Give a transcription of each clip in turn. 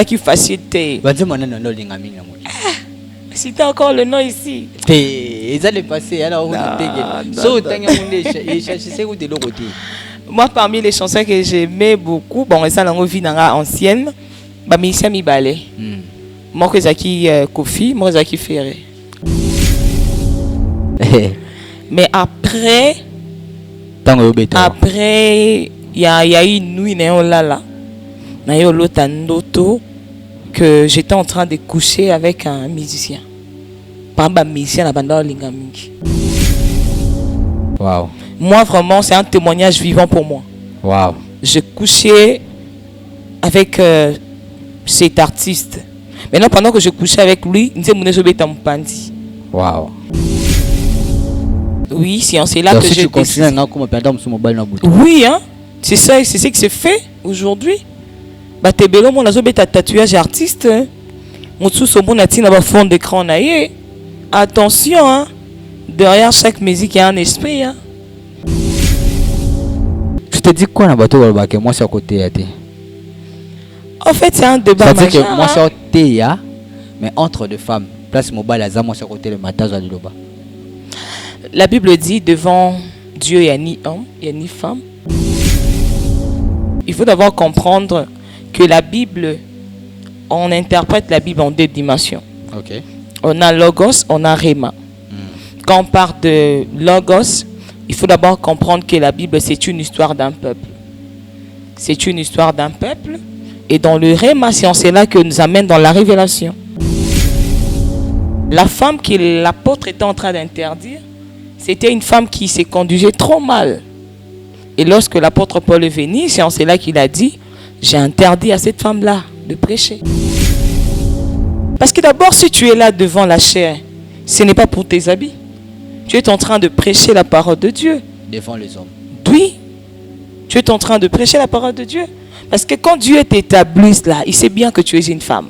Qui facilité. Si t'as encore le nom ici. Moi, parmi les chansons que j'aimais beaucoup, bon, ça l'on vit dans la ancienne, bah, Missia Mibale. Moi, que Zaki Kofi, moi, Zaki Ferré. Mais après, il y a eu une nuit, que j'étais en train de coucher avec un musicien. Par exemple, un musicien à Lingamingi. Wow. Moi, vraiment, c'est un témoignage vivant pour moi. Wow. Je couchais avec cet artiste. Maintenant, pendant que je couchais avec lui, il me disait wow. Oui, c'est là que je continue. Oui, hein? C'est ça, c'est ce qui se fait aujourd'hui. Bah, t'es belle, mon azo beta tatouage artiste. Mon sous son bon atine à fond d'écran naïe. Attention, hein? Derrière chaque musique, il y a un esprit, hein? Tu te dis quoi, Nabato, que moi, c'est à côté. En fait, c'est un débat. Ça veut dire que moi, c'est à côté, mais entre deux femmes. Place mobile, à moi, c'est à côté, le matin, à l'Iloba. La Bible dit devant Dieu, il n'y a ni homme, il n'y a ni femme. Il faut d'abord comprendre que la Bible, on interprète la Bible en deux dimensions. Okay. On a Logos, on a Réma. Quand on parle de Logos, il faut d'abord comprendre que la Bible, c'est une histoire d'un peuple. C'est une histoire d'un peuple. Et dans le Réma, c'est en cela que nous amène dans la révélation. La femme que l'apôtre était en train d'interdire, c'était une femme qui s'est conduisait trop mal. Et lorsque l'apôtre Paul est venu, c'est en cela qu'il a dit: j'ai interdit à cette femme-là de prêcher. Parce que d'abord, si tu es là devant la chair, ce n'est pas pour tes habits. Tu es en train de prêcher la parole de Dieu. Devant les hommes. Oui. Tu es en train de prêcher la parole de Dieu. Parce que quand Dieu t'établit là, il sait bien que tu es une femme.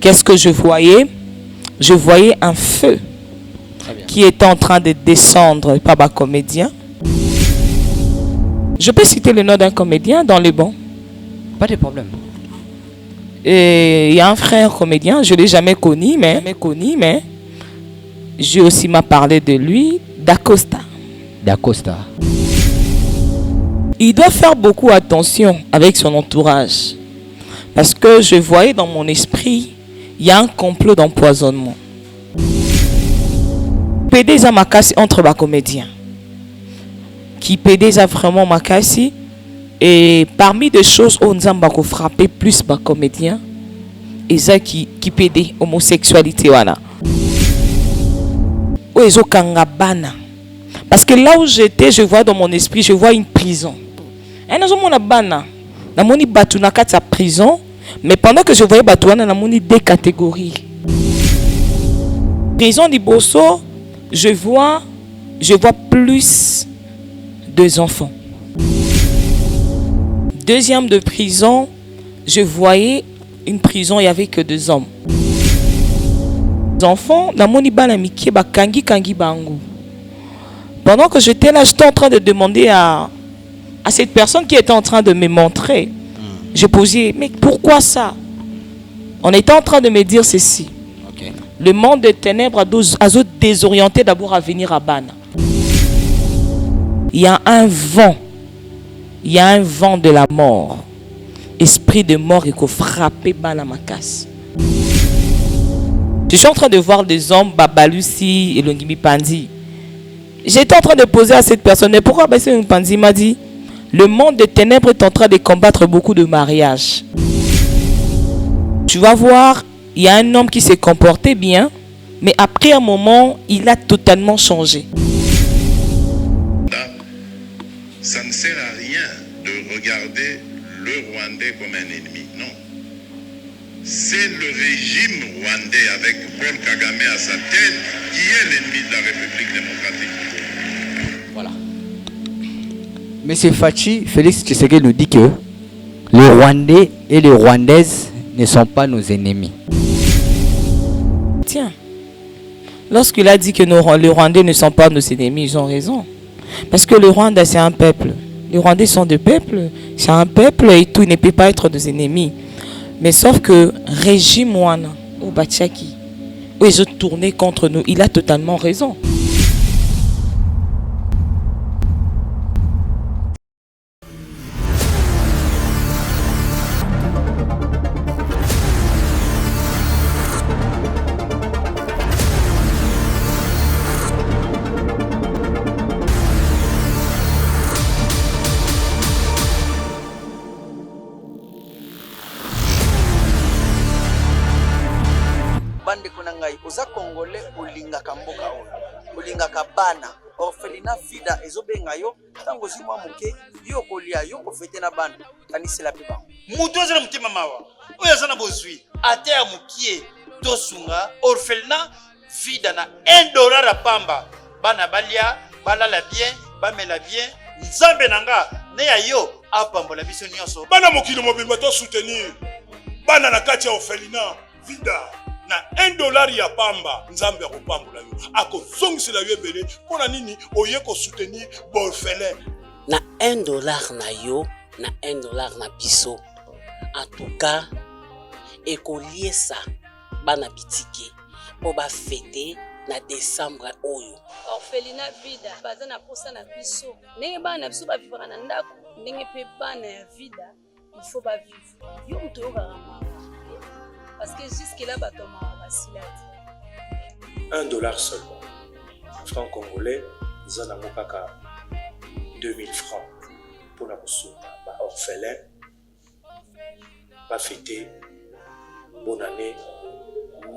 Qu'est-ce que je voyais? Je voyais un feu qui était en train de descendre par un comédien. Je peux citer le nom d'un comédien dans les bons. Pas de problème. Et il y a un frère comédien, je ne l'ai jamais connu, mais Dieu aussi m'a parlé de lui, D'Acosta. D'Acosta. Il doit faire beaucoup attention avec son entourage. Parce que je voyais dans mon esprit, il y a un complot d'empoisonnement. Pédé Zamakasi entre les comédiens. Qui pédé vraiment Makasi. Et parmi des choses où nous avons frappé plus les comédiens, et ça qui pédé homosexualité. Parce que là où j'étais, je vois dans mon esprit, je vois une prison. Et nous avons une prison, mais pendant que je voyais Batouana, nous avons deux catégories. Prison du Bosso, je vois plus deux enfants. Deuxième de prison, je voyais une prison, il n'y avait que deux hommes. Les enfants, pendant que j'étais là, j'étais en train de demander à cette personne qui était en train de me montrer. Je posais, mais pourquoi ça? On était en train de me dire ceci. Okay. Le monde des ténèbres a désorienté d'abord à venir à Bana. Il y a un vent. Il y a un vent de la mort. Esprit de mort qui a frappé Bana Makas. Je suis en train de voir des hommes, Babalusi et Longimi Pandi. J'étais en train de poser à cette personne, mais pourquoi Babalusi Pandi m'a dit, le monde des ténèbres est en train de combattre beaucoup de mariages. Tu vas voir, il y a un homme qui s'est comporté bien, mais après un moment, il a totalement changé. Ça ne sert à rien de regarder le Rwandais comme un ennemi, non. C'est le régime rwandais avec Paul Kagame à sa tête qui est l'ennemi de la République démocratique. Voilà. Monsieur Fachi, Félix Tshisekedi nous dit que les Rwandais et les Rwandaises ne sont pas nos ennemis. Tiens, lorsqu'il a dit que les Rwandais ne sont pas nos ennemis, ils ont raison. Parce que le Rwanda, c'est un peuple. Les Rwandais sont deux peuples. C'est un peuple et tout, ils ne peut pas être des ennemis. Mais sauf que régime Wana, au Bachaki, où ils ont tourné contre nous, il a totalement raison. Bande kunangai oza congolais olingaka mboka oyo olingaka bana orphelinat vida ezobenga yo tango zimwa moke yo kolia yo kofete na bana kanisela pe bango mutu azala mutima mawa oyo aza na bozwi ate ya mokie tosunga orphelinat vida na $1 apamba bana balia balala bien bamela bien nzambe nanga ne ya yo apambola biso nyonso bana mokili mobimba to soutenir bana na kati ya orphelinat vida na $1 ya pamba nzambe akopambola yo akozongisela yo ebele mpona nini oye kosoutenir borphelin na $1 na yo na $1 na biso en tout cas ekoliesa bana bitike po bafete na décembre oyo orphelinat vida baza na posa na biso ndenge bana na biso bavivaka na ndako ndenge mpe bana ya vida il faut bavivre yo moto oyokaka mawa parce que jusque là bato mawa basila te $1 seulement franc congolais eza nango kaka 2000 francs mpona kosunga baorphelin bafete bonne année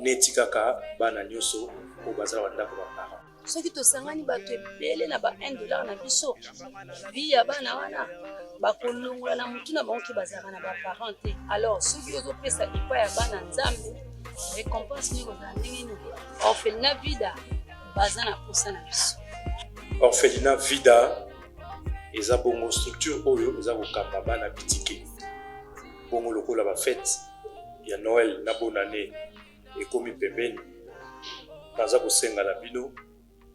neti kaka bana nyonso oyo bazala bandako baparent soki tosangani bato ebele na ba $1 na biso vi ya bana wana bakolongola na motu na bango ke bazalaka na baparent te alors soki ozopesa epai ya bana nzambe récompense nini kozala ndenge nini orphelinat vida baza na posa na biso orphelinat vida eza bongo structure oyo eza kokamba bana bitike bongo lokola bafete ya noël na bonne année ekomi pembeni naza kosenga na bino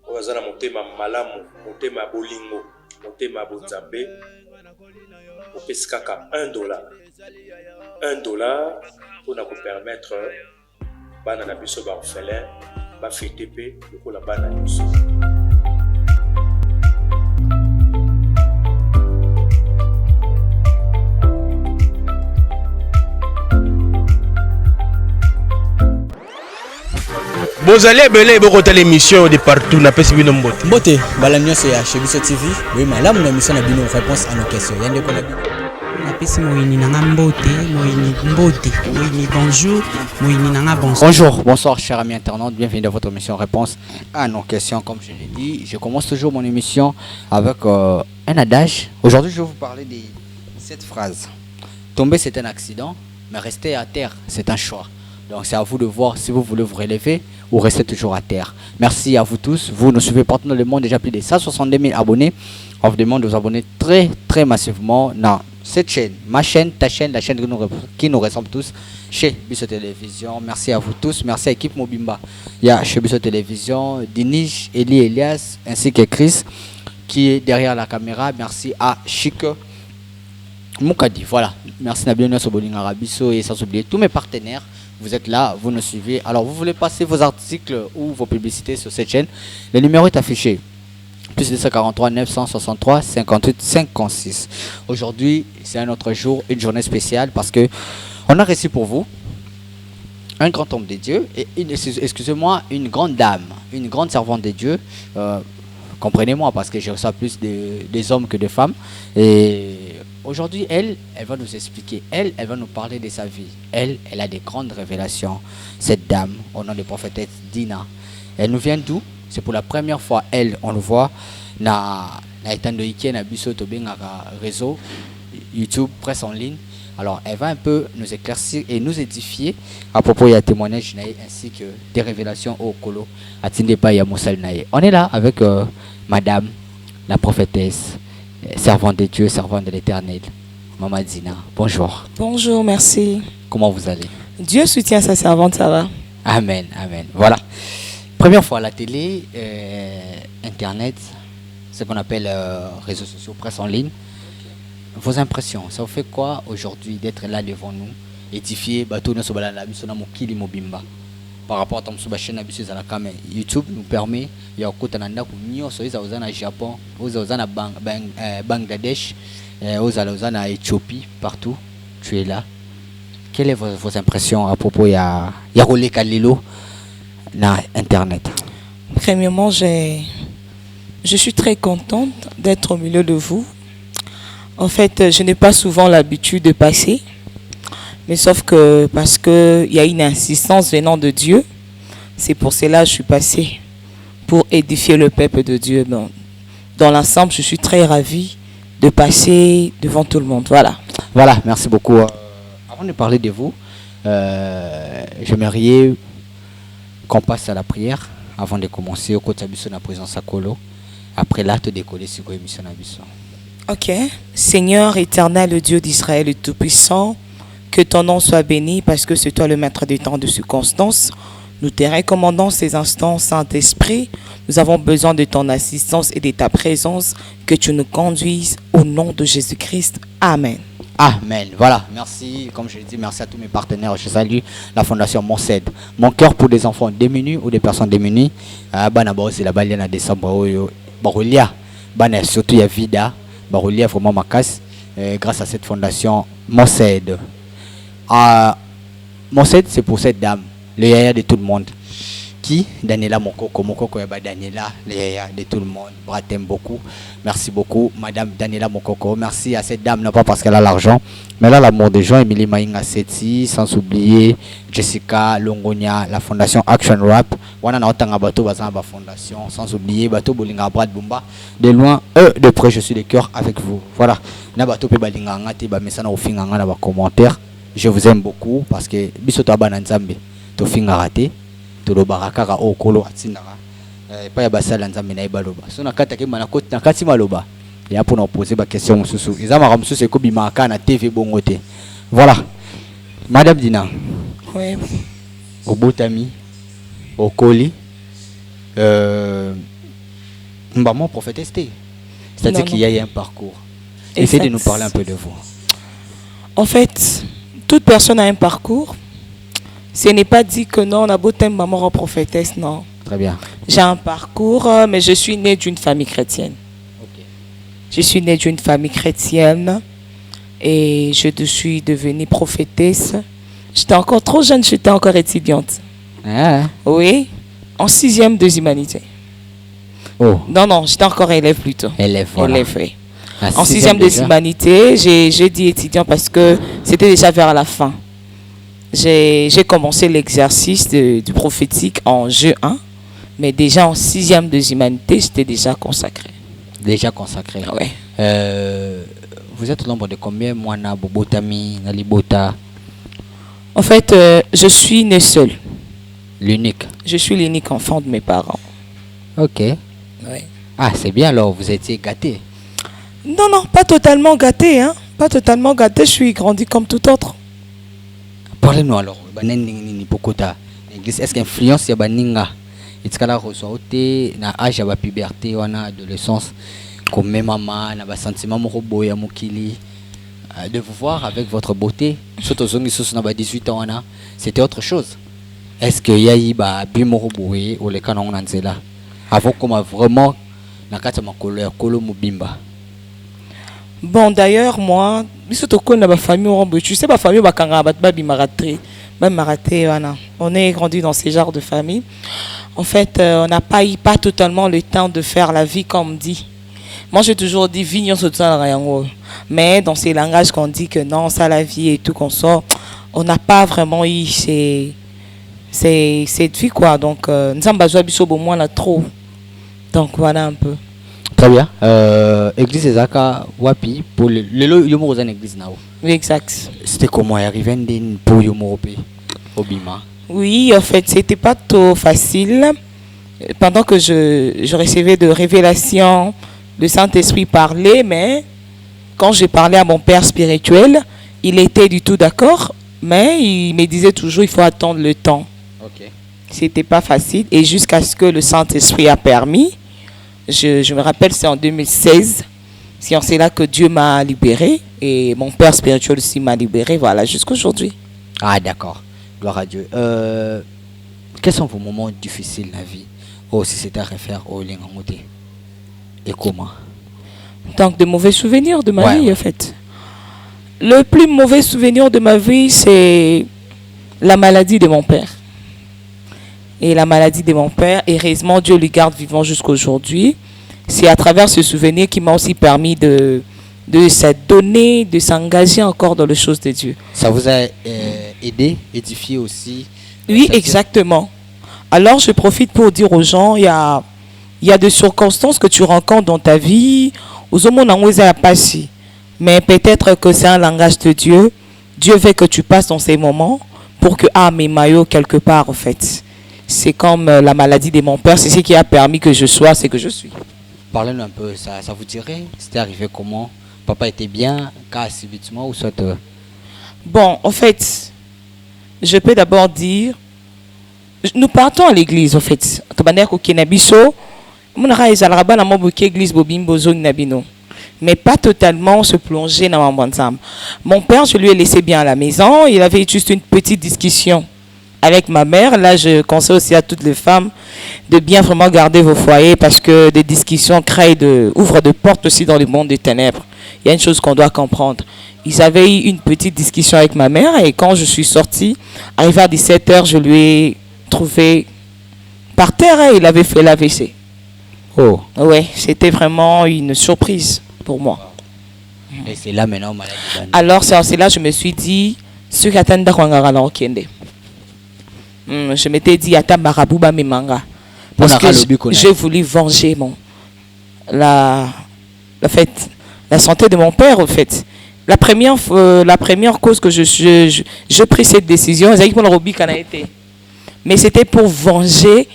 oyo aza na motema malamu motema ya bolingo motema ya bonzambe opesi kaka $1 mpona kopermettre bana na biso baorphelin bafete mpe lokola bana nyonso. Bozali ebele bokota l'émission de partout na pesi bino mbote. Mbote bala nyonso ya Chebiso TV. Oui malamu na mission na bino réponse à nos questions. Yande ko na bino. Na pesi moyini nanga mbote, moyini bonjour, moyini nanga bonsoir. Bonjour, bonsoir chers amis internautes, bienvenue dans votre émission réponse à nos questions. Comme je l'ai dit, je commence toujours mon émission avec un adage. Aujourd'hui, je vais vous parler de cette phrase. Tomber c'est un accident, mais rester à terre c'est un choix. Donc c'est à vous de voir si vous voulez vous relever ou rester toujours à terre. Merci à vous tous. Vous nous suivez partout dans le monde, déjà plus de 162 000 abonnés. On vous demande de vous abonner très massivement dans cette chaîne. Ma chaîne, ta chaîne, la chaîne qui nous ressemble tous chez Biso Télévision. Merci à vous tous. Merci à l'équipe Mobimba. Il y a chez Biso Télévision, Dinij, Eli Elias ainsi que Chris qui est derrière la caméra. Merci à Chic Moukadi. Voilà. Merci Nabiona Soboling Arabiso et sans oublier tous mes partenaires. Vous êtes là, vous nous suivez. Alors, vous voulez passer vos articles ou vos publicités sur cette chaîne. Le numéro est affiché. Plus 243 963 58 56. Aujourd'hui, c'est un autre jour, une journée spéciale parce que on a reçu pour vous un grand homme de Dieu et excusez-moi, une grande dame, une grande servante de Dieu. Comprenez-moi parce que je reçois plus des hommes que des femmes. Et aujourd'hui, elle va nous expliquer. Elle va nous parler de sa vie. Elle a des grandes révélations. Cette dame, au nom de prophétesse Dina. Elle nous vient d'où? C'est pour la première fois, on le voit, na étando Ike, na biso tobengaka réseau, YouTube, presse en ligne. Alors, elle va un peu nous éclaircir et nous édifier à propos de témoignages ainsi que des révélations au Kolo. On est là avec Madame, la prophétesse, servante de Dieu, servante de l'Éternel, Maman Dina. Bonjour. Bonjour, merci. Comment vous allez? Dieu soutient sa servante, ça va. Amen, amen. Voilà. Première fois à la télé, Internet, ce qu'on appelle réseaux sociaux, presse en ligne. vos impressions, ça vous fait quoi aujourd'hui d'être là devant nous, édifié, par rapport à ton chaîne YouTube nous permet, il y a au Japon, au Bangladesh, aux Éthiopie, partout, tu es là. Quelles sont vos impressions à propos de Yarole Kalilo na Internet? Premièrement, je suis très contente d'être au milieu de vous. En fait, je n'ai pas souvent l'habitude de passer, mais sauf que parce qu'il y a une insistance venant de Dieu, c'est pour cela que je suis passée, pour édifier le peuple de Dieu. Dans l'ensemble, je suis très ravie de passer devant tout le monde. Voilà. Voilà, merci beaucoup. Avant de parler de vous, j'aimerais qu'on passe à la prière avant de commencer au côté de la présence à Kolo. Après là, te décoller sur l'émission. Ok. Seigneur éternel, Dieu d'Israël, le Tout-Puissant, que ton nom soit béni parce que c'est toi le maître des temps de circonstances. Nous te recommandons ces instants, Saint-Esprit. Nous avons besoin de ton assistance et de ta présence, que tu nous conduises au nom de Jésus-Christ. Amen. Amen. Voilà, merci. Comme je l'ai dit, merci à tous mes partenaires. Je salue la Fondation Monsed. Mon cœur pour des enfants démunis ou des personnes démunies. C'est la balle en décembre. Surtout, il y a Vida. Baroulia, vraiment ma casse. Grâce à cette fondation Monsed. Monsed, c'est pour cette dame, le yaya de tout le monde. Qui Daniela Mokoko Yaba Daniela, le yaya de tout le monde. Bra, t'aime beaucoup. Merci beaucoup, Madame Daniela Mokoko. Merci à cette dame, non pas parce qu'elle a l'argent, mais là, l'amour des gens, Emily Maïnga Seti, sans oublier Jessica Longonia, la fondation Action Rap. Wana na otanga bato bazana ba fondation, sans oublier bato bolinga Brad Bumba. De loin, de près, je suis de cœur avec vous. Voilà. Na bato pe balinga ngati ba mesana ofinga ngana ba commentaire. Je vous aime beaucoup parce que bisoto abana nzambe to finga raté. Tolo barakaka okolo atindaka pa ya basala nzambe na ibaloba so na kata ke mana koti na kati maloba ya pour nous poser ba question mususu ezama ka mususu ko bimaka na TV bongote. Voilà, Madame Dina. Oui. Obotami okoli maman prophétesse, c'est-à-dire qu'il y a un parcours. Essayez de nous parler un peu de vous. En fait, toute personne a un parcours. Ce n'est pas dit que non, on a beau thème maman prophétesse, non. Très bien. J'ai un parcours, mais je suis née d'une famille chrétienne. Okay. Je suis née d'une famille chrétienne et je suis devenue prophétesse. J'étais encore trop jeune, j'étais encore étudiante. Ah. Oui, en 6e de humanité. Oh. Non, j'étais encore élève plutôt. Élève, voilà. Élève, oui. En 6e de humanité, j'ai dit étudiant parce que c'était déjà vers la fin. J'ai commencé l'exercice du prophétique en G1, mais déjà en 6e de humanité, j'étais déjà consacré. Déjà consacré. Oui. Vous êtes au nombre de combien, Moana, Bobotami, Nalibota? En fait, je suis née seule. L'unique? Je suis l'unique enfant de mes parents. Ok. Oui. Ah, c'est bien alors, vous étiez gâté. Non, pas totalement gâté, hein. Pas totalement gâté, je suis grandi comme tout autre. Parlez-nous alors, est-ce qu'influence ya baninga itikala reçoit na âge ya puberté wana adolescence comme maman na ba sentiment moko boya mokili de vous voir avec votre beauté surtout zongi soso na ba 18 ans wana c'était autre chose. Est-ce que yayi ba bimoko boye ou le canon na nzela avant comme vraiment na kati makolo ya kolo mobimba? Bon, d'ailleurs, moi, tu sais, ma famille, on est grandi dans ces genres de famille. En fait, on n'a pas totalement le temps de faire la vie comme on dit. Moi, j'ai toujours dit vignon sur rien. Mais dans ces langages qu'on dit que non, ça la vie et tout qu'on sort, on n'a pas vraiment eu cette vie, quoi. Donc, nous avons besoin de moins là trop. Donc, voilà un peu. Très bien. Église Ezaka Wapi pour le yomo aux église nao. Oui, exact. C'était comment arriver pour yomo Obima? Oui, en fait, c'était pas trop facile. Pendant que je recevais de révélations, le Saint-Esprit parlait, mais quand j'ai parlé à mon père spirituel, il était du tout d'accord, mais il me disait toujours il faut attendre le temps. Ok. C'était pas facile et jusqu'à ce que le Saint-Esprit a permis. Je me rappelle, c'est en 2016. C'est en cela que Dieu m'a libéré et mon père spirituel aussi m'a libéré, voilà, jusqu'aujourd'hui. Ah, d'accord. Gloire à Dieu. Quels sont vos moments difficiles dans la vie? Oh, si c'était à refaire au Lingamote. Et comment? Donc, de mauvais souvenirs de ma Ouais, vie, ouais. en fait. Le plus mauvais souvenir de ma vie, c'est la maladie de mon père. Et la maladie de mon père, heureusement, Dieu le garde vivant jusqu'aujourd'hui. C'est à travers ce souvenir qui m'a aussi permis de s'adonner, de s'engager encore dans les choses de Dieu. Ça vous a aidé, édifié aussi? Oui, Ça fait- exactement. Alors, je profite pour dire aux gens, il y a des circonstances que tu rencontres dans ta vie, aux hommes on pas si. Mais peut-être que c'est un langage de Dieu. Dieu veut que tu passes dans ces moments pour que, mes maillots quelque part, en fait. C'est comme la maladie de mon père, c'est ce qui a permis que je sois ce que je suis. Parlez-nous un peu, ça vous dirait? C'était arrivé comment? Papa était bien, cas subitement ou soit... Bon, en fait, je peux d'abord dire, nous partons à l'église, en fait. Mais pas totalement se plonger dans mon ensemble. Mon père, je lui ai laissé bien à la maison. Il avait juste une petite discussion avec ma mère. Là, je conseille aussi à toutes les femmes de bien vraiment garder vos foyers parce que des discussions ouvrent des portes aussi dans le monde des ténèbres. Il y a une chose qu'on doit comprendre. Ils avaient eu une petite discussion avec ma mère et quand je suis sortie, arrivé à 17h, je lui ai trouvé par terre et il avait fait l'AVC. Oh. Ouais, c'était vraiment une surprise pour moi. Et c'est là maintenant, maladie. Alors, c'est là je me suis dit, ce qu'attendait je m'étais dit, attends, Marabouba me manga. Parce que j'ai voulu venger la santé de mon père, en fait. La première cause que je pris cette décision, mais c'était pour venger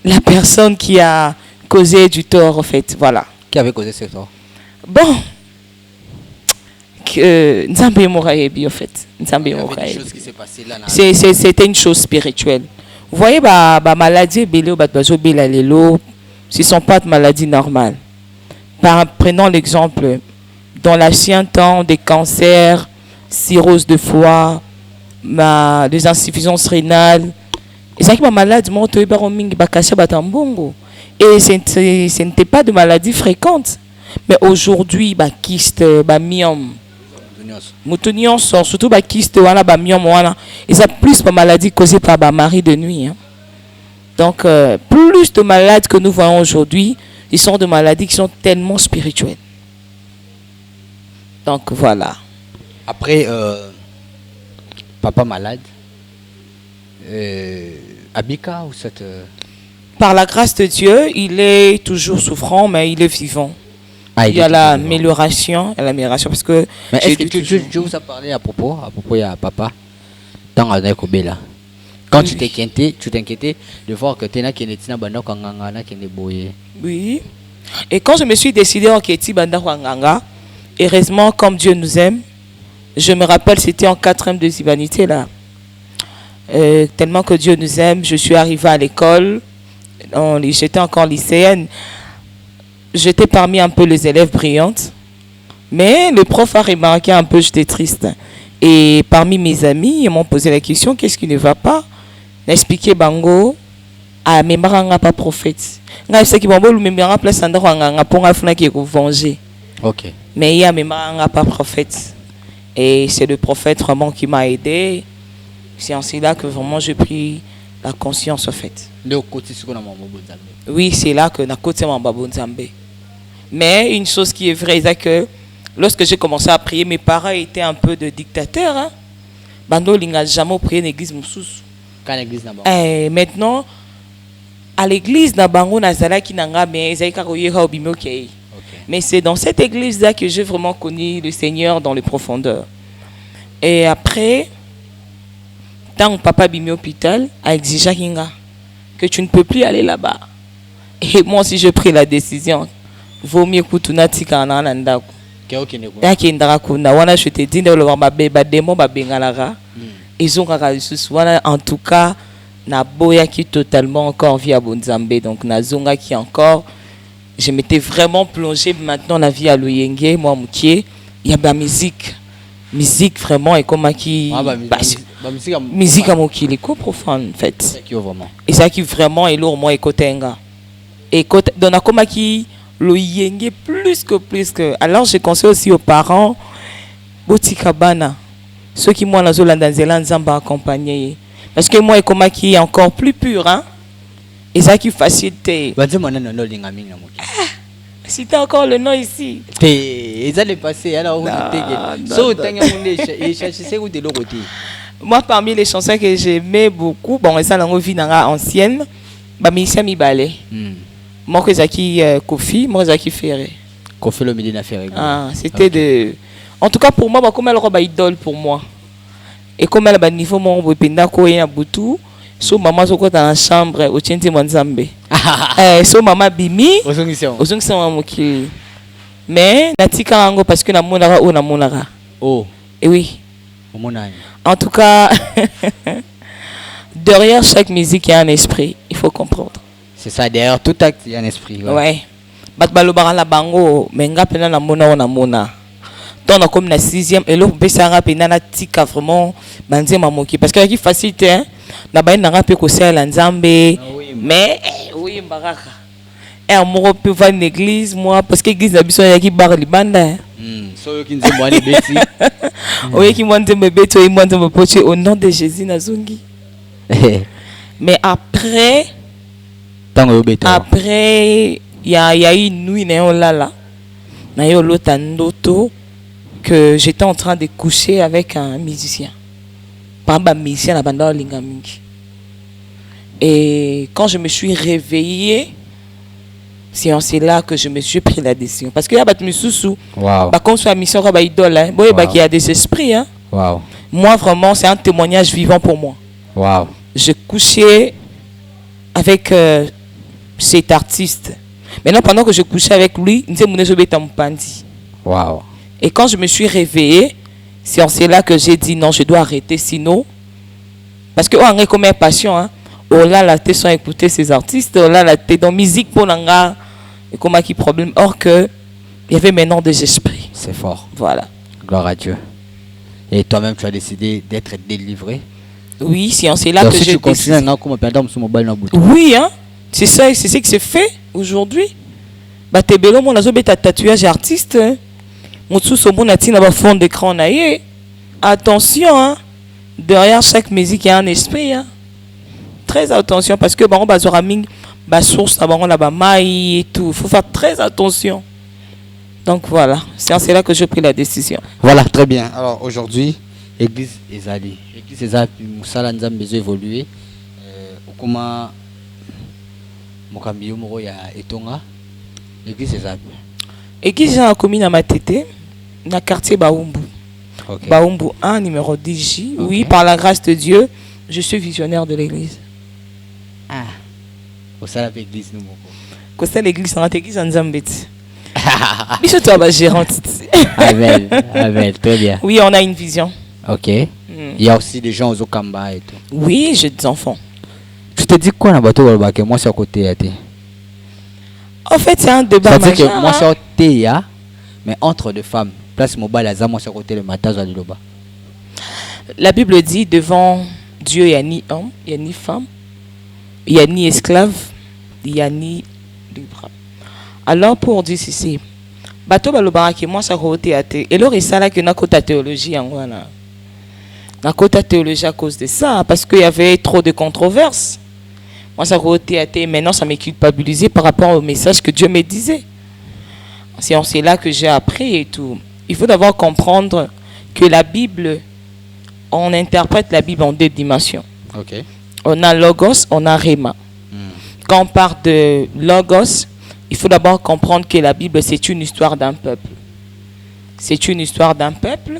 la personne qui a causé du tort, en fait. Voilà. Qui avait causé ce tort? Bon. Nzambe Moraebi, en fait. Nzambe Il y avait Moraebi. des choses qui s'est passées là. C'était une chose spirituelle. Vous voyez, maladie, ce ne sont pas de maladies normales. Prenons l'exemple, dans l'ancien temps, des cancers, cirrhose de foie, des insuffisances rénales. Et ce n'était pas de maladies fréquentes. Mais aujourd'hui, kyste, myome, moutonion surtout kyste, ils ont plus de maladies causées par mari de nuit. Hein. Donc, plus de maladies que nous voyons aujourd'hui, ils sont de maladies qui sont tellement spirituelles. Donc, voilà. Après, papa malade, Abika ou cette... Par la grâce de Dieu, il est toujours souffrant, mais il est vivant. Il y a l'amélioration, parce que... Mais est-ce que tu vous as parlé à propos de papa dans la là. Quand tu t'inquiétais de voir que tu n'as qu'un étina banda kanganga qui est boyé. Oui. Et quand je me suis décidé en Keti banda kanganga, heureusement comme Dieu nous aime, je me rappelle c'était en 4e de Zibanité là. Tellement que Dieu nous aime, je suis arrivée à l'école, j'étais encore lycéenne. J'étais parmi un peu les élèves brillantes, mais le prof a remarqué un peu j'étais triste. Et parmi mes amis, ils m'ont posé la question, qu'est-ce qui ne va pas? J'ai expliqué bango, mais je pas prophète. Je sais que bango le même place pour venger. OK. Mais il y a pas prophète. Et c'est le prophète vraiment qui m'a aidé. C'est ainsi là que vraiment j'ai pris la conscience en fait. Oui, c'est là que na côté mon babou Nzambe. Mais une chose qui est vraie, c'est que lorsque j'ai commencé à prier, mes parents étaient un peu de dictateurs. Hein? Bando n'a jamais prié dans l'église Moussous. Quand l'église n'a pas. Maintenant, à l'église Nabango Nazala qui n'a pas mais mais c'est dans cette église-là que j'ai vraiment connu le Seigneur dans les profondeurs. Et après, tant que papa bimi hôpital a exigé que tu ne peux plus aller là-bas. Et moi aussi, j'ai pris la décision. Vaut mieux que tu n'aies pas de je te dis, en tout cas, na boya qui totalement encore via Bonzambe. Donc, na zonga qui encore je m'étais vraiment plongé maintenant dans la vie à Loyenge, moi, Moukié. Il y a de la musique. Musique vraiment, et comme qui. Musique à Moukié, les cours profondes, en fait. Et ça qui vraiment est lourd, moi, et Kotenga. Et dans la comme qui, Loyenge, plus que. Alors, je conseille aussi aux parents, Botikabana. Ceux qui, moi, dans la Zélande, Zamba accompagné. Parce que moi, et comme qui est encore plus pur, hein. Et ça qui facilite. C'était encore le nom ici. Moi, parmi les chansons que j'aimais beaucoup, bon, ça dans vie ancienne, bah Missia Mibale. Moi que Zaki Kofi, moi Zaki Ferré. Kofi le Medina Ferré. Ah, c'était de. En tout cas pour moi, bah, comme elle roba idole pour moi. Et comme elle a niveau mon bopenda ko ya butu. So maman soko dans la chambre au tienti mwanzambe. So maman bimi ozongisa mokili. Mais natika ngo parce que na monara. Oh. Et oui. Omonani. En tout cas derrière chaque musique il y a un esprit, il faut comprendre. C'est ça, derrière tout acte il y a un esprit. Ouais. Bat balobara la bango menga pena na mona. Donc comme na 6e et l'autre besara pena na tika vraiment banzema moki parce que qui facilité hein. Na ba na rapé ko sala nzambe mais oui mbaraka et moko peut va une église moi parce que église na biso ya ki bar libanda so yo ki nzembo ani beti oye ki mo nzembo beti o mo nzembo poche au nom de Jésus na zongi. Mais après il y a eu une nuit na yo lotandoto que j'étais en train de coucher avec un musicien. Pas un musicien, et quand je me suis réveillée, c'est là que je me suis pris la décision. Parce qu'il y a des sous comme sur la mission, il y a des esprits. Hein. Wow. Moi, vraiment, c'est un témoignage vivant pour moi. Wow. Je couchais avec cet artiste. Maintenant, pendant que je couchais avec lui, wow. Et quand je me suis réveillée, c'est là que j'ai dit non, je dois arrêter, sinon. Parce qu'on a comme passion, hein. Oh là là, t'es sans écouter ces artistes, oh là là, t'es dans musique pour l'anga. Et comment qui problème. Or que, il y avait maintenant des esprits. C'est fort. Voilà. Gloire à Dieu. Et toi-même, tu as décidé d'être délivré. Oui, c'est là que j'ai décidé. Oui, hein. C'est ça, c'est ce qui s'est fait aujourd'hui. Bah, t'es bello, mon azo, ta tatouage artiste. Mon sous au bon atina va fond d'écran naïe. Attention, hein. Derrière chaque musique, il y a un esprit, hein. Très attention parce que, bah, on va sur la source, on a maï et tout. Il faut faire très attention. Donc voilà, c'est là que j'ai pris la décision. Voilà, très bien. Alors aujourd'hui, Église Ezali. Église Ezali, Moussala Nzambe besoin évoluer. Comment Mokambi Moro ya Etonga. Église Ezali. Église Ezali a commis dans ma tête, dans le quartier Baoumbu. Okay. Baoumbu 1, numéro 10J. Okay. Oui, par la grâce de Dieu, je suis visionnaire de l'église. Ah. Au sein de l'église, nous. Au sein de l'église, on a l'église en Zambéti. Mais surtout à ma gérante. Amen, très bien. Oui, on a une vision. Ok. Il y a aussi des gens aux Okamba et tout. Oui, j'ai des enfants. Tu te dis quoi dans le bateau que moi, c'est à côté. En fait, c'est un débat majeur. C'est-à-dire que moi, c'est à côté, mais entre deux femmes. Place mobile à moi, c'est à côté de Mataz à Liloba. La Bible dit devant Dieu, il n'y a ni homme, il n'y a ni femme, il n'y a ni esclave, il n'y a ni libre. Alors pour dire ceci, bateau balobara moi ça côté athée. Et alors ça là que na côté théologie en voilà. Na côté théologie à cause de ça parce qu'il y avait trop de controverses. Moi ça côté athée maintenant ça m'est culpabilisé par rapport au message que Dieu me disait. C'est là que j'ai appris et tout. Il faut d'abord comprendre que la Bible, on interprète la Bible en deux dimensions. Okay. On a Logos, on a Réma. Quand on parle de Logos, il faut d'abord comprendre que la Bible, c'est une histoire d'un peuple. C'est une histoire d'un peuple.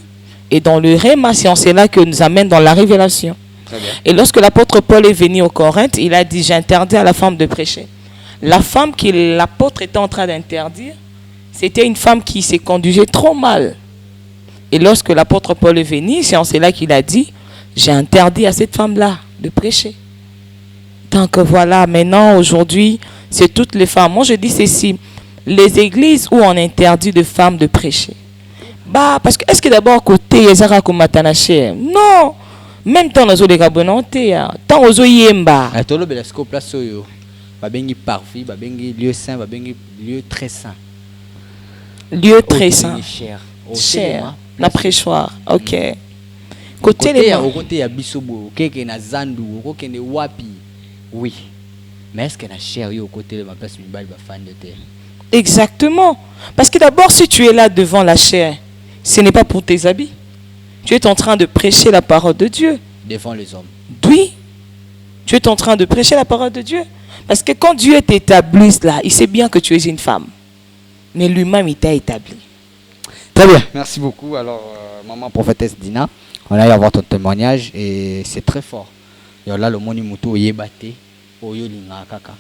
Et dans le Réma, c'est là que nous amène dans la révélation. Et lorsque l'apôtre Paul est venu au Corinthe, il a dit, j'ai interdit à la femme de prêcher. La femme que l'apôtre était en train d'interdire, c'était une femme qui s'est conduisait trop mal. Et lorsque l'apôtre Paul est venu, c'est là qu'il a dit, j'ai interdit à cette femme-là de prêcher. Donc voilà, maintenant, aujourd'hui, c'est toutes les femmes. Moi, je dis ceci. les églises où on interdit de femmes de prêcher. Bah, parce que est-ce que d'abord côté Ezara Komatanache? Non. Même temps nous les gabonanté, tant aux yemba. Tout le belasco place yo. Ba bengi parfait, ba bengi lieu saint, ba bengi lieu très saint. Lieu très saint. Cher. Cher. Na prêchoir. OK. Côté côté ya bisobo, keke na zandu, côté ne wapi. Oui. Mais est-ce que na cher yo côté de ma place mibali ba fan de terre? Exactement. Parce que d'abord si tu es là devant la chair, ce n'est pas pour tes habits. Tu es en train de prêcher la parole de Dieu. Devant les hommes. Oui. Tu es en train de prêcher la parole de Dieu. Parce que quand Dieu t'établit là, il sait bien que tu es une femme. Mais lui-même, il t'a établi. Très bien. Merci beaucoup. Alors, maman prophétesse Dina, on a eu à voir ton témoignage et c'est très fort. Et là, le moni muto yebate, oyo linga kaka,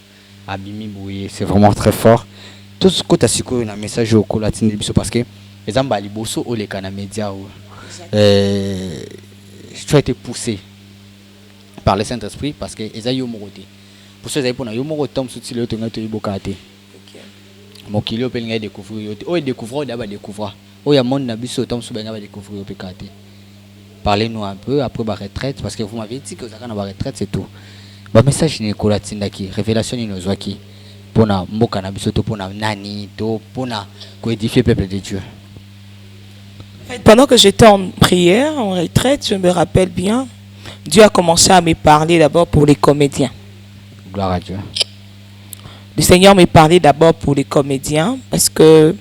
abimi bouye, c'est vraiment très fort. Tout ce que tu as su que un message au colatine parce que les ambali bosso ou les canaux médias tu as été poussé par le Saint-Esprit parce que les aïeux moroté. Pour ça, ils ont eu mon temps sous le temps de Bokate. Mon kilo peut les découvrir. Oh, ils découvrent d'abord découvrir. Oh, il y a mon abus au temps sous ben d'abord découvrir au PKT. Parlez-nous un peu après ma retraite parce que vous m'avez dit que vous avez une retraite, c'est tout. Bah message Nicolas Tindaki, révélation inozwaki pour na mboka na biso to pour na nani to pour na édifier le peuple de Dieu. Pendant que j'étais en prière, en retraite, je me rappelle bien, Dieu a commencé à me parler d'abord pour les comédiens. Gloire à Dieu. Le Seigneur me parlait d'abord pour les comédiens parce que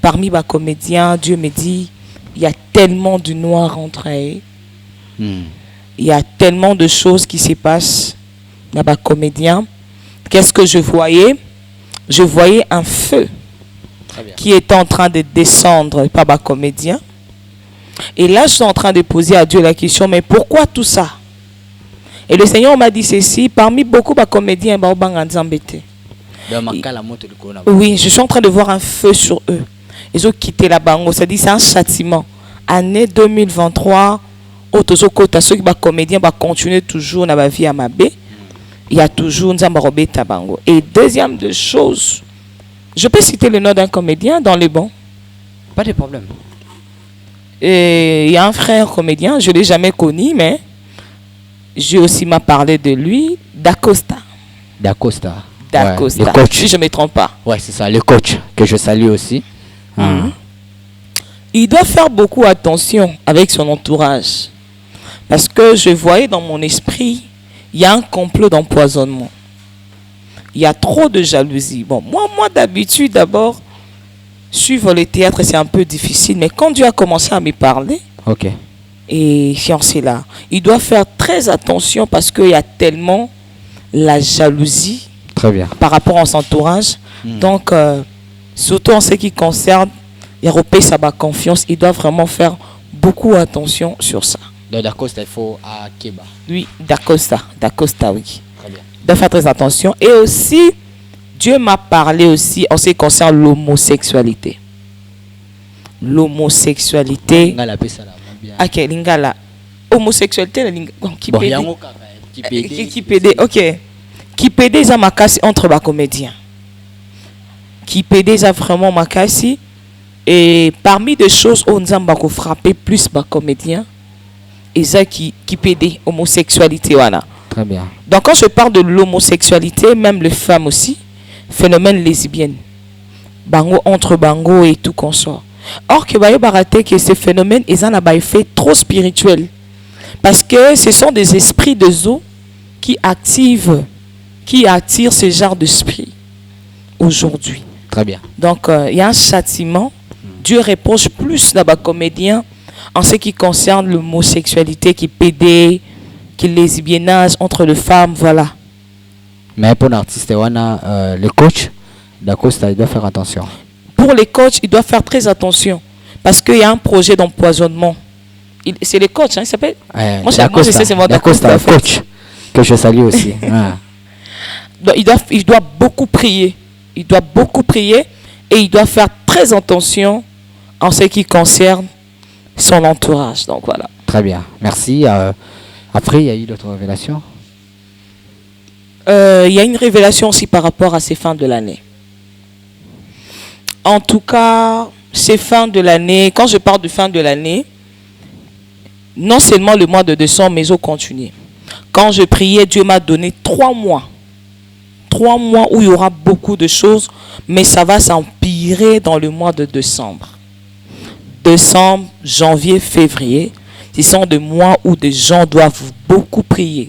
parmi les comédiens, Dieu me dit, il y a tellement de noir entre eux. Il y a tellement de choses qui se passent dans les comédiens. Qu'est-ce que je voyais? Je voyais un feu qui était en train de descendre par les comédiens. Et là, je suis en train de poser à Dieu la question, mais pourquoi tout ça? Et le Seigneur m'a dit ceci, parmi beaucoup de comédiens, oui, je suis en train de voir un feu sur eux. Ils ont quitté la bango, c'est-à-dire c'est un châtiment. Année 2023, ceux qui sont comédiens vont continuer toujours dans la vie à Mabé. Il y a toujours Nzambarobé Tabango. Et deuxième de chose, je peux citer le nom d'un comédien dans les bons. Pas de problème. Et il y a un frère comédien, je ne l'ai jamais connu, mais j'ai aussi m'a parlé de lui, Dacosta. Dacosta. Dacosta. Ouais, le coach. Si je ne me trompe pas. Ouais, c'est ça, le coach que je salue aussi. Il doit faire beaucoup attention avec son entourage. Parce que je voyais dans mon esprit, il y a un complot d'empoisonnement. Il y a trop de jalousie. Bon, moi d'habitude, d'abord, suivre le théâtre, c'est un peu difficile. Mais quand Dieu a commencé à me parler, et fiancé là, il doit faire très attention parce qu'il y a tellement la jalousie par rapport à son entourage. Donc, surtout en ce qui concerne Européen, ça va confiance, il doit vraiment faire beaucoup attention sur ça. Donc Dacosta, il faut à Keba. Oui, Dacosta, oui. Très bien. Il doit faire très attention. Et aussi, Dieu m'a parlé aussi en ce qui concerne l'homosexualité. L'homosexualité. Ok, lingala. Homosexualité, qui pédé. Ok. Qui pédé, ça m'a cassé entre les comédiens. Qui pédé, ça vraiment m'a cassé. Et parmi des choses où nous avons frappé plus les comédiens, et ça qui pédé, homosexualité. Voilà. Très bien. Donc quand je parle de l'homosexualité, même les femmes aussi, phénomène lesbienne. Bango entre bango et tout consort. Or que que ce phénomène est un effet trop spirituel. Parce que ce sont des esprits de eau qui attirent ce genre d'esprit aujourd'hui. Très bien. Donc il y a un châtiment. Dieu reproche plus dans les comédiens en ce qui concerne l'homosexualité, qui pédé, qui lesbiennage entre les femmes, voilà. Mais pour l'artiste, le coach, Dacosta, il doit faire attention. Pour les coachs, il doit faire très attention. Parce qu'il y a un projet d'empoisonnement. C'est le coach, hein, il s'appelle moi, je sais, c'est moi, Dacosta, coach, que je salue aussi. Donc, il doit beaucoup prier. Il doit beaucoup prier et il doit faire très attention en ce qui concerne son entourage. Donc voilà. Très bien, merci. Après, il y a eu d'autres révélations. Il y a une révélation aussi par rapport à ces fins de l'année. En tout cas, c'est fin de l'année. Quand je parle de fin de l'année, non seulement le mois de décembre, mais au continuer. Quand je priais, Dieu m'a donné 3 mois. 3 mois où il y aura beaucoup de choses, mais ça va s'empirer dans le mois de décembre. Décembre, janvier, février, ce sont des mois où des gens doivent beaucoup prier.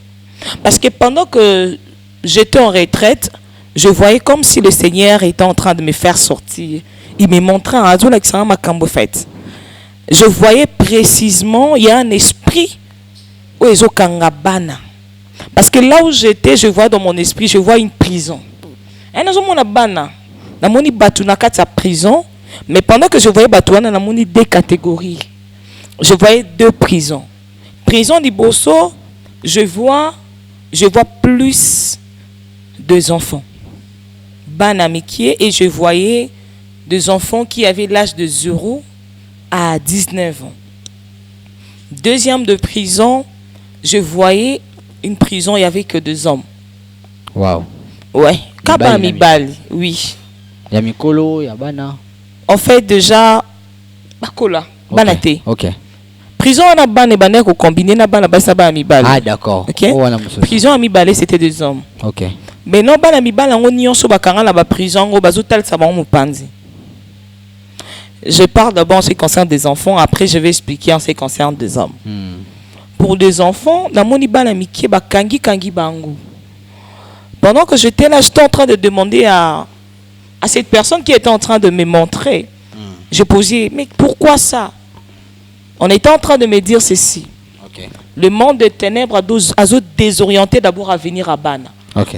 Parce que pendant que j'étais en retraite, je voyais comme si le Seigneur était en train de me faire sortir. Il me montrait un jour ma cambo fait. Je voyais précisément, il y a un esprit où ils ont kangabana. Parce que là où j'étais, je vois dans mon esprit, je vois une prison. Et nous avons une bana. Nous avons une prison. Mais pendant que je voyais Batouana, nous avons 2 catégories. Je voyais 2 prisons. Prison d'Ibosso, je vois plus 2 enfants. Banamikié, et je voyais 2 enfants qui avaient l'âge de 0 à 19 ans. Deuxième de prison, je voyais une prison, il n'y avait que 2 hommes. Waouh. Ouais. Kaba Mibali, oui. Il y a Mikolo, il y a Bana. En fait, déjà, Bakola, Banate. Ok. Prison, on a Bana et Bana qui combiné na Bana Basaba Mibali. Ah, d'accord. Ok. Oh, prison à Mibali, c'était 2 hommes. Ok. Mais non, Bana Mibali, on y a sur Bakanga, la prison, on a tel sabon Moupanzi. Je parle d'abord en ce qui concerne des enfants, après je vais expliquer en ce qui concerne des hommes. Pour des enfants, pendant que j'étais là, j'étais en train de demander à cette personne qui était en train de me montrer. Je posais, mais pourquoi ça? On était en train de me dire ceci. Le monde des ténèbres a désorienté d'abord à venir à Bana.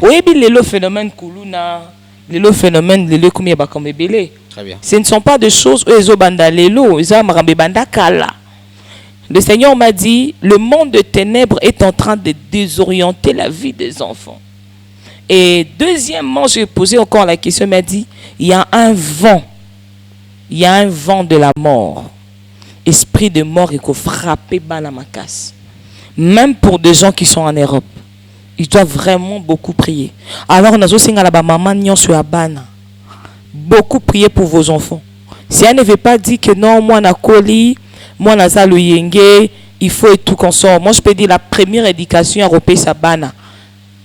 Oui, le phénomène Kuluna, le phénomène le Kumia Bakamebele. Ce ne sont pas des choses où ils ont bandalelo, ils ont marambebanda kala. Le Seigneur m'a dit, le monde de ténèbres est en train de désorienter la vie des enfants. Et deuxièmement, j'ai posé encore la question, il m'a dit, il y a un vent. Il y a un vent de la mort. Esprit de mort et qu'on frappe Banamakas. Même pour des gens qui sont en Europe. Ils doivent vraiment beaucoup prier. Alors, on a aussi la maman nyon sur Abana. Beaucoup prier pour vos enfants. Si elle ne veut pas dire que non, moi, na koli, moi, na zalo yenge, il faut et tout qu'on sort. Moi, je peux dire la première éducation européenne, Sabana,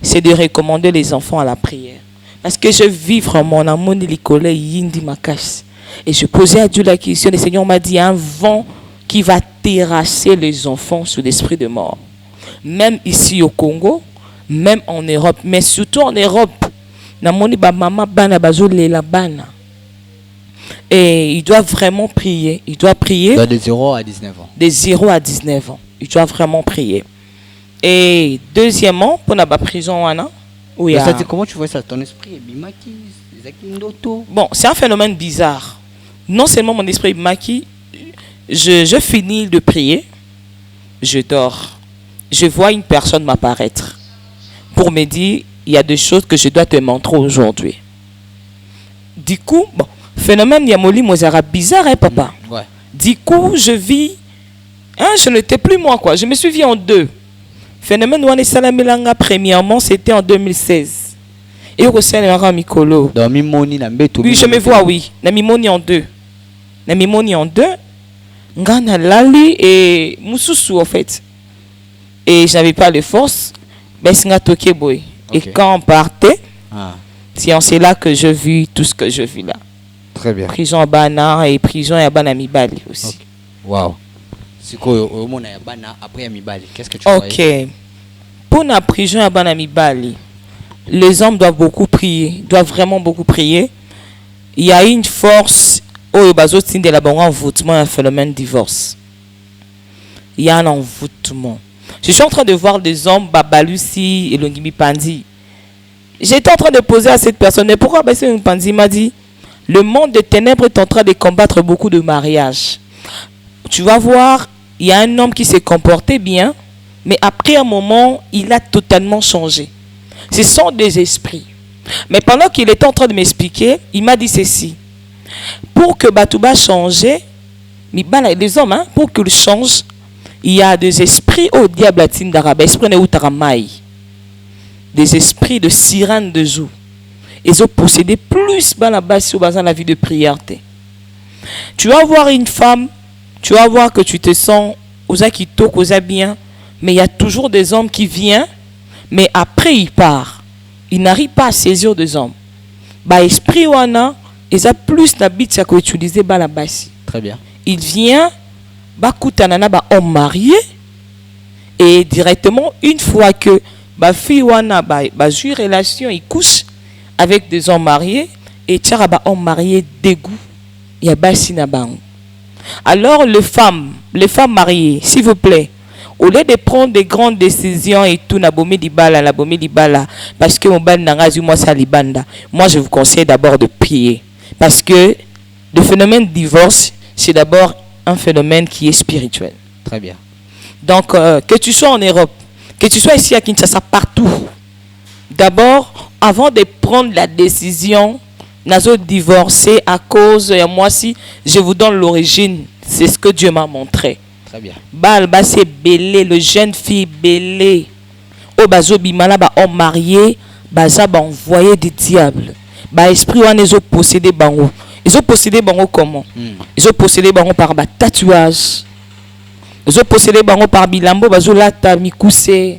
c'est de recommander les enfants à la prière. Parce que je vis vraiment dans mon école, yindi makas. Et je posais à Dieu la question, le Seigneur m'a dit, il y a un vent qui va terrasser les enfants sur l'esprit de mort. Même ici au Congo, même en Europe, mais surtout en Europe. Et il doit vraiment prier. Il doit prier. De 0 à 19 ans. De 0 à 19 ans. Il doit vraiment prier. Et deuxièmement, pour la prison, oui. Comment tu vois ça? Ton esprit est bimaki. Bon, c'est un phénomène bizarre. Non seulement mon esprit est bimaki, je finis de prier, je dors. Je vois une personne m'apparaître pour me dire, il y a des choses que je dois te montrer aujourd'hui. Du coup, bon, phénomène Yamoli Mozara bizarre, hein, papa? Ouais. Du coup, je vis, je n'étais plus moi, quoi. Je me suis vu en 2. Phénomène Wane Salamelanga, premièrement, c'était en 2016. Et au Sénégal, Mikolo. Dans Mimoni, oui, je me vois, oui. Na Mimoni en 2. Na Mimoni en 2. Ngana Lali et Moussoussou, en fait. Et je n'avais pas les forces. Mais c'est un toqué boy. Et quand on partait, c'est là que je vis tout ce que je vis là. Très bien. Prison à Bana et prison à Bana Mibali aussi. Waouh. C'est quoi au monde à Bana après à Mibali? Qu'est-ce que tu vois? Ok. Pour la prison à Bana Mibali, les hommes doivent beaucoup prier, doivent vraiment beaucoup prier. Il y a une force au bazotine de la banque envoûtement, un phénomène divorce. Il y a un envoûtement. Je suis en train de voir des hommes, Babalusi et Longimi Pandi. J'étais en train de poser à cette personne, mais pourquoi Babalusi Pandi m'a dit, le monde des ténèbres est en train de combattre beaucoup de mariages. Tu vas voir, il y a un homme qui s'est comporté bien, mais après un moment, il a totalement changé. Ce sont des esprits. Mais pendant qu'il était en train de m'expliquer, il m'a dit ceci. Pour que Batouba change, les hommes, pour qu'ils changent, il y a des esprits au diable d'Arabe, esprit de Utaramaï, des esprits de sirène de jour. ils ont possédé plus bana basi au bazin la vie de prière. Tu vas voir une femme, tu vas voir que tu te sens aux akito, aux bien, mais il y a toujours des hommes qui viennent, mais après il part. Il n'arrive pas à saisir des hommes. Bah esprit wana, ils ont plus d'habitude à utiliser bana basi. Très bien. Il vient, bah kutanana ba homme marié, et directement une fois que ba fille wana ba joue relation, il couche avec des hommes mariés et tchara ba homme marié dégoût. Il y a basi na bang. Alors les femmes mariées, s'il vous plaît, au lieu de prendre des grandes décisions et tout na bomé di bala parce que mon bal nangazi moi salibanda. Moi je vous conseille d'abord de prier parce que le phénomène de divorce c'est d'abord un phénomène qui est spirituel. Très bien. Donc que tu sois en Europe, que tu sois ici à Kinshasa, partout. D'abord, avant de prendre la décision nazo divorcer à cause de moi, si je vous donne l'origine, c'est ce que Dieu m'a montré. Très bien. Balba c'est belé, le jeune fille belé. Au bazo bimala ba homme marié, baza ba envoyé des diables. Ba esprit wana ils ont possédé bango. Ils ont possédé bango comment? Ils ont possédé bango par ba tatouage. Ils ont possédé bango par bilambo bazo lata mikuse,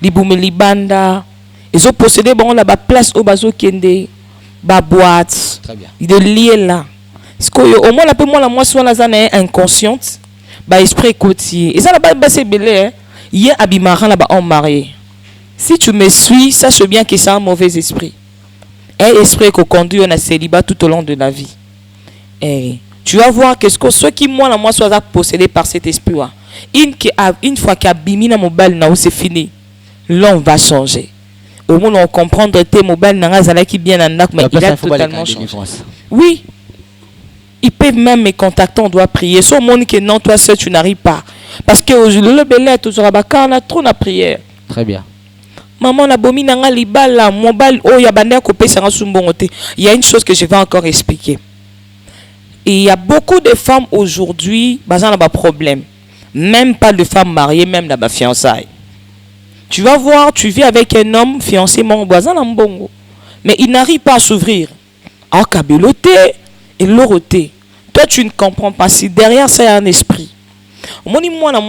libume libanda. Ils ont possédé bango la ba place au bazo kende. Ba boîte. Très bien. Il est lié là. Parce que au moins la peu moi la moi soit la zane inconsciente. Ba esprit côtier. Et ça là bas c'est belé hein. Hier abimaran là bas on marié. Si tu me suis, sache bien que c'est un mauvais esprit. Un esprit qui conduit à célibat tout au long de la vie. Et tu vas voir que ceux qui moi la moi soit possédés par cet esprit là. Une fois qu'abimina mon bal na c'est fini. L'homme va changer. Au moins on comprendre tes mobiles n'anga qui bien en mais il a totalement changé. Oui. Ils peuvent même me contacter, on doit prier. Sauf monde que non, toi seul tu n'arrives pas. Parce que le belé toujours à on a trop la prière. Très bien. Maman la bomi nanga libala, mon bal oh ya bande ko pesa nga sumbongote. Il y a une chose que je vais encore expliquer. Et il y a beaucoup de femmes aujourd'hui, bazan na ba problème. Même pas de femmes mariées, même dans ma fiançailles. Tu vas voir, tu vis avec un homme fiancé, mon voisin l'ambongo. Mais il n'arrive pas à s'ouvrir. En cabeloté et l'oroté. Toi, tu ne comprends pas si derrière ça, il y a un esprit. Moi,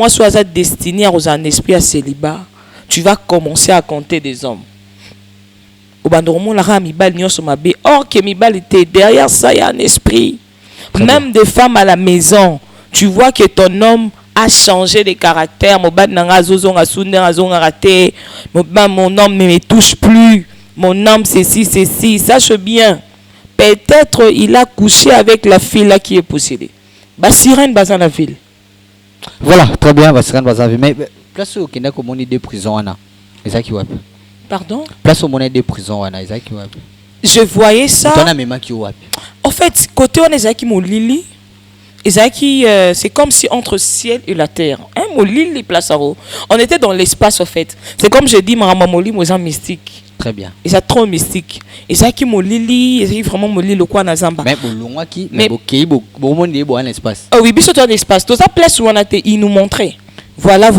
soit destiné à un esprit à célibat, tu vas commencer à compter des hommes. Or que Mibal était derrière ça, il y a un esprit. Même des femmes à la maison, tu vois que ton homme a changé de caractère. Mon homme ne me touche plus. Mon homme ceci. Sache bien. Peut-être il a couché avec la fille là qui est possédée. Sirène dans la ville. Voilà, très bien, Sirène dans la ville. Mais place au Kenya comme on est des prisons. Pardon? Place au monnaie des prisons. Je voyais ça. En fait, côté on est qui mon lili. C'est comme si entre ciel et la terre. On était dans l'espace en fait. C'est comme je dis, Maramamoli, moi, mystique. Très bien. Et c'est trop mystique. Et ça qui molili, c'est vraiment molili le quoi nazamba. Mais bon, qui mais bon l'espace. Ah oui, biso dans l'espace. Tout ça place où on a été, il nous montrait. Voilà.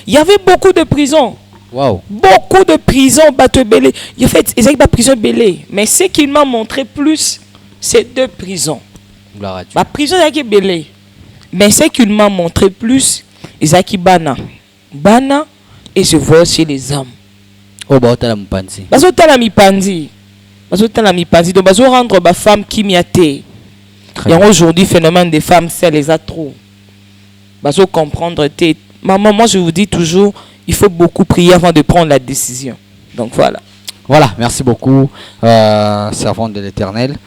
Il y avait beaucoup de prisons. Wow. Beaucoup de prisons bateau belé. En fait, ils avaient pas prison belé, mais ce qu'il m'a montré plus, c'est deux prisons. La prison est belé. Mais ce qu'il m'a montré plus, ils avaient bana et je vois aussi les hommes. Oh bah t'as la mipanzi. Donc bazo rendre ba femme qui miate. Il y a aujourd'hui phénomène des femmes, c'est les a trop. Bazo comprendre tes maman, moi je vous dis toujours, il faut beaucoup prier avant de prendre la décision. Donc voilà. Voilà, merci beaucoup, servante de l'Éternel,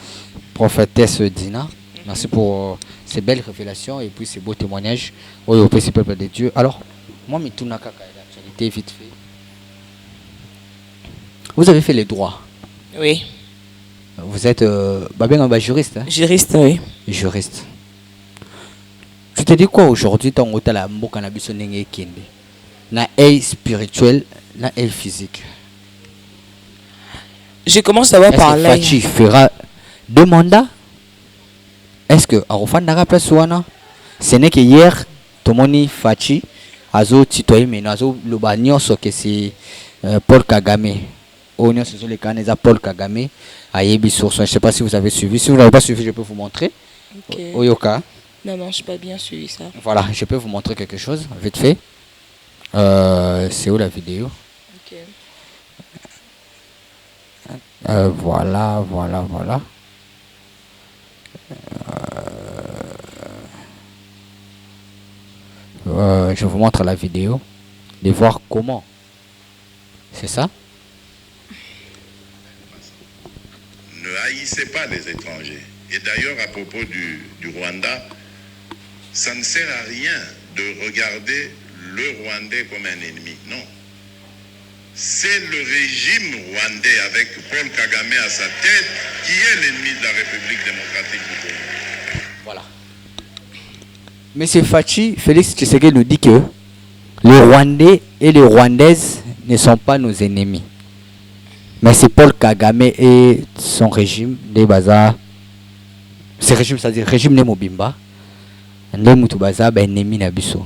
prophétesse Dina. Merci pour ces belles révélations et puis ces beaux témoignages au peuple de Dieu. Alors, moi, l'actualité vite fait. Vous avez fait les droits. Oui. Vous êtes juriste. Hein? Juriste, oui. Juriste. Tu te dis quoi aujourd'hui dans la cannabis na aide spirituel, na aide physique? Je commence à parler. Est-ce que Fachi fera 2 mandats? Est-ce que Arofan n'a pas ce n'est que hier, Tomoni Fachi, Azo Titoye, mais Azo Lobagnon, ce que c'est Paul Kagame. Oignon sur les cannes, Paul Kagame, Ayebi Source. Je ne sais pas si vous avez suivi. Si vous n'avez pas suivi, je peux vous montrer. Ok. Oyoka. Non, non, je n'ai pas bien suivi ça. Voilà, je peux vous montrer quelque chose, vite fait. C'est où la vidéo? Ok. Voilà. Je vous montre la vidéo, de voir comment. C'est ça? Ne haïssez pas les étrangers. Et d'ailleurs, à propos du Rwanda, ça ne sert à rien de regarder le Rwandais comme un ennemi. Non. C'est le régime rwandais avec Paul Kagame à sa tête qui est l'ennemi de la République démocratique du Congo. Voilà. Monsieur Fachi, Félix Tshisekedi nous dit que les Rwandais et les Rwandaises ne sont pas nos ennemis. Mais c'est Paul Kagame et son régime, les bazars. Ce régime, c'est-à-dire régime Nemobimba, les Moutubaza, ben ennemi Nabiso.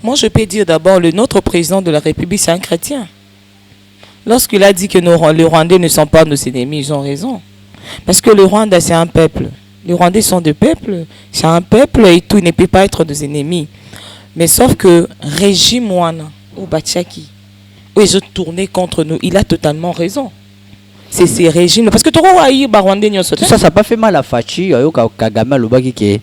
Moi, je peux dire d'abord, notre président de la République, c'est un chrétien. Lorsqu'il a dit que les Rwandais ne sont pas nos ennemis, ils ont raison. Parce que le Rwanda, c'est un peuple. Les Rwandais sont des peuples. C'est un peuple et tout, il ne peut pas être nos ennemis. Mais sauf que régime Wana, au Bachaki, où ils ont tourné contre nous, il a totalement raison. C'est ces régimes. Parce que tu vois, Rwandais, tout ça, ça n'a pas fait mal à Fachi. Kagame, le bagi qui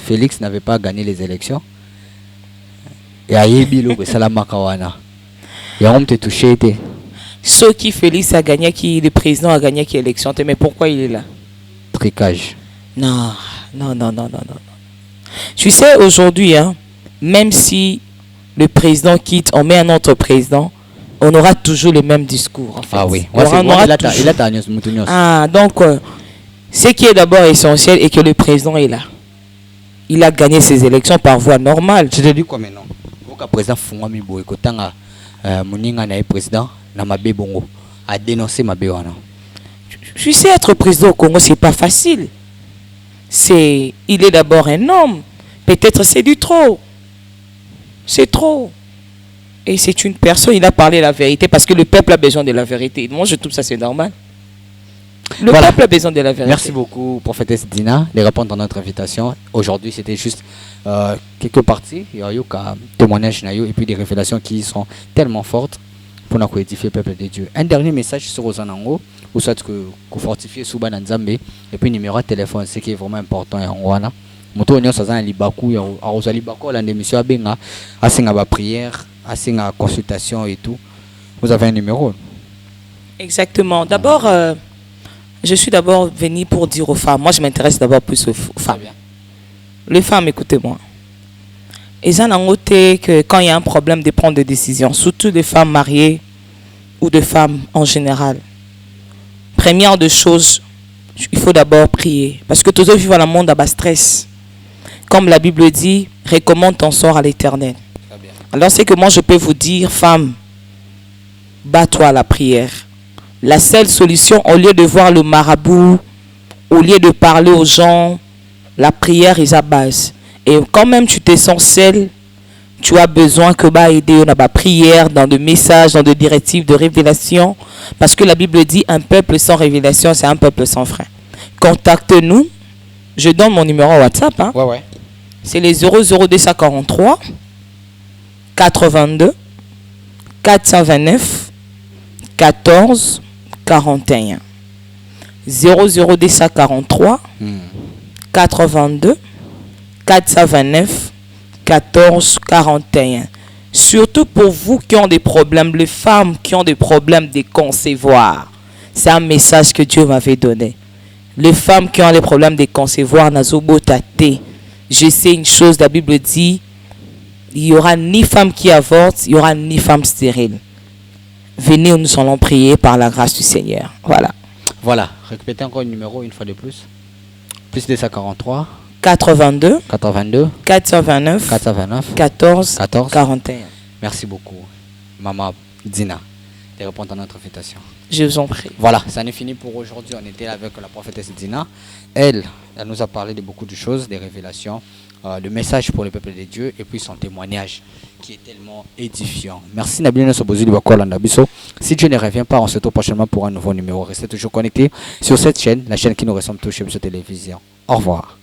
Félix n'avait pas gagné les élections. Et Ayebilo, Salamakawana. Il y a un te touché. Ce qui Félix a gagné, qui le président a gagné, qui est élection. Mais pourquoi il est là? Tricage. Non. Tu sais, aujourd'hui, hein, même si le président quitte, on met un autre président, on aura toujours le même discours. En fait. Ah oui. Donc, ce qui est d'abord essentiel est que le président est là. Il a gagné ses élections par voie normale. Je te dis quoi maintenant? Le président Fungwami Boy, quand Moninga est président, Namabe Bongo a dénoncé Mabéwana. Je sais, être président au Congo, c'est pas facile. Il est d'abord un homme. Peut-être c'est du trop. C'est trop. Et c'est une personne, il a parlé la vérité parce que le peuple a besoin de la vérité. Moi, je trouve ça c'est normal. Le peuple a besoin de la vérité. Merci beaucoup, prophétesse Dina, de répondre à notre invitation. Aujourd'hui, c'était juste quelques parties. Il y a eu un témoignage et puis des révélations qui sont tellement fortes pour nous édifier le peuple de Dieu. Un dernier message sur Ozanango, ou soit que fortifier Souba Nzambe, et puis numéro de téléphone, ce qui est vraiment important. Moto nyo sazana libaku ya aroza libaku la émission abenga asinga ba prière, asinga consultation et tout. Vous avez un numéro? Exactement. D'abord je suis d'abord venu pour dire aux femmes. Moi je m'intéresse d'abord plus aux femmes. Les femmes, écoutez-moi. Ils ont noté que quand il y a un problème de prendre des décisions, surtout des femmes mariées ou des femmes en général. Première des choses, il faut d'abord prier parce que tous vivent dans le monde à stress. Comme la Bible dit, recommande ton sort à l'Éternel. Alors c'est que moi je peux vous dire, femme, bats-toi à la prière. La seule solution, au lieu de voir le marabout, au lieu de parler aux gens, la prière est à base. Et quand même tu te sens seul, tu as besoin que aider dans la prière, dans des messages, dans des directives de révélation. Parce que la Bible dit, un peuple sans révélation, c'est un peuple sans frein. Contacte-nous. Je donne mon numéro WhatsApp. Hein. Ouais. C'est les 00243 82 429 14 41. 00243 82 429 14 41. Surtout pour vous qui ont des problèmes, les femmes qui ont des problèmes de concevoir. C'est un message que Dieu m'avait donné. Les femmes qui ont des problèmes de concevoir, nazobotate. Je sais une chose, la Bible dit, il n'y aura ni femme qui avorte, il n'y aura ni femme stérile. Venez, nous allons prier par la grâce du Seigneur. Voilà. Voilà. Répétez encore le numéro une fois de plus. Plus 243 82 429 14 41. Merci beaucoup, Maman Dina, de répondre à notre invitation. Je vous en prie. Voilà, ça n'est fini pour aujourd'hui. On était là avec la prophétesse Dina. Elle nous a parlé de beaucoup de choses, des révélations, le message pour le peuple de Dieu et puis son témoignage qui est tellement édifiant. Merci Nabila Sobozu Libakola Ndabiso. Si Dieu ne revient pas, on se retrouve prochainement pour un nouveau numéro. Restez toujours connectés sur cette chaîne, la chaîne qui nous ressemble tous chez M. Télévision. Au revoir.